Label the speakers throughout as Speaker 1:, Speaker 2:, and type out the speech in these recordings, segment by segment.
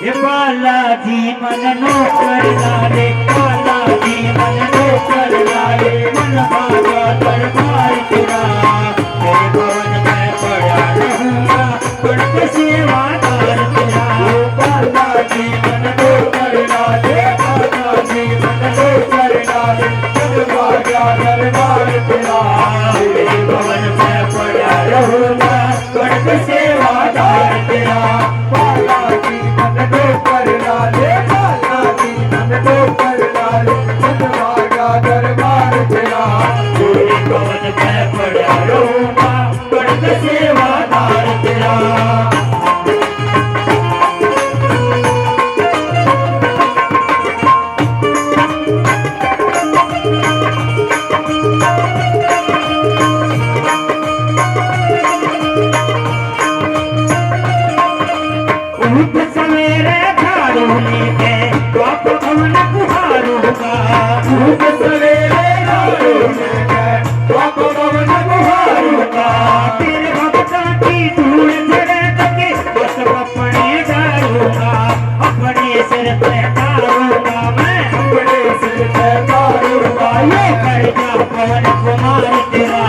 Speaker 1: ये बालाजी मन नो कर लाले, बालाजी मन नो कर लाले, मन भागा दरबार तेरा, तेरे भवन में पड़ा रहूंगा, पढ़ सेवादार तेरा। बालाजी मन नो कर लाले, बालाजी मन नो कर लाले, मन भागा दरबार तेरा, तेरे भवन में पड़ा रहूंगा, पढ़ सेवादार तेरा। बालाजी मन नो कर लाले, बालाजी मन नो कर लाले, मन भागा दरबार तेरा, तेरे भवन में पड़ा रहूंगा, पढ़ सेवादार तेरा। उठ सवेरे झाड़ू लेके बाप भवन बुहारूंगा, उठ सवेरे झाड़ू लेके बाप भवन बुहारूंगा, तेरे भक्तों की धूल झड़े तके बस अपने डालूंगा, अपने सिर पे तारूंगा, मैं अपने सिर पे तारूंगा, ये कर जा पवन कुमार तेरा,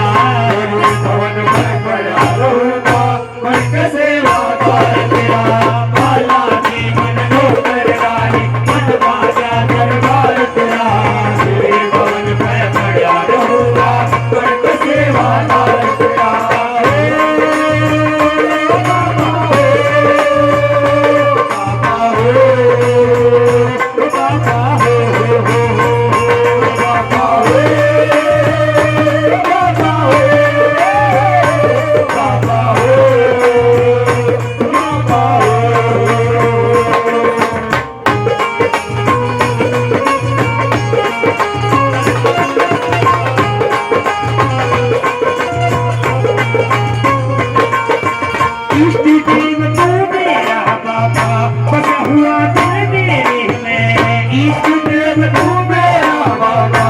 Speaker 1: भवन में पड़ा रहूंगा, मन का सेवादार तेरा। बालाजी मन नो कर लाले, मन भागा दरबार तेरा, तेरे भवन में पड़ा रहूंगा, पढ़ सेवादार तेरा। बाबा हो, बाबा हो, बाबा हो, बाबा हो, बाबा हो, बाबा हो, बाबा हो। इष्ट देव तू मेरा बाबा, बसा हुआ दिल मेरे में, इष्ट देव तू मेरा बाबा,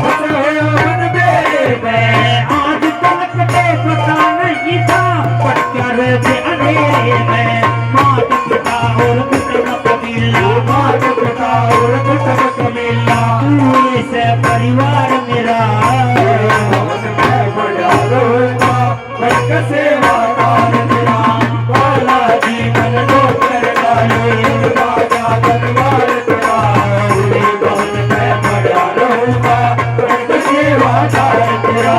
Speaker 1: बसा हुआ मन मेरे में, आज तक तो पता नहीं था पत्थर के अंधेरे में, मात पिता और कुटुंब कबीला, मात पिता और कुटुंब कबीला, तू से परिवार मेरा, भवन में पड़ा रहूंगा, मन का सेवादार तेरा। बालाजी मन नो कर लाले, भागा दरबार तेरा, तेरे भवन में पड़ा रहूंगा, पढ़ सेवादार तेरा।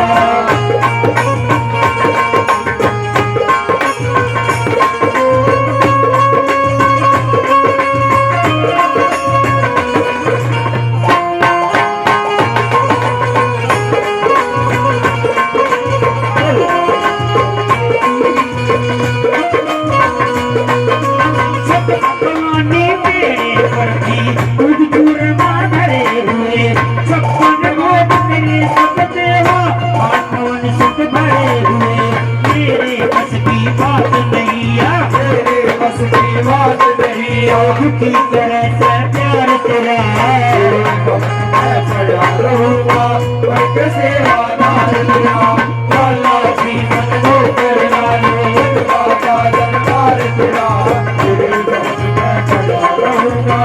Speaker 1: सब अपने मेरे पर भी खुद चूरमा धरे हुए, सपन गोद मेरे सब देवा, आत्मन सुख भरे हुए, मेरे बस की बात नहीं आ, मेरे बस की बात नहीं आ, दुखी तरह से प्यार तेरा, मैं पड़ा रहूंगा, पढ़ सेवादार तेरा। बालाजी मन नो कर लाले, भागा दरबार तेरा, तेरे भवन में पड़ा रहूंगा,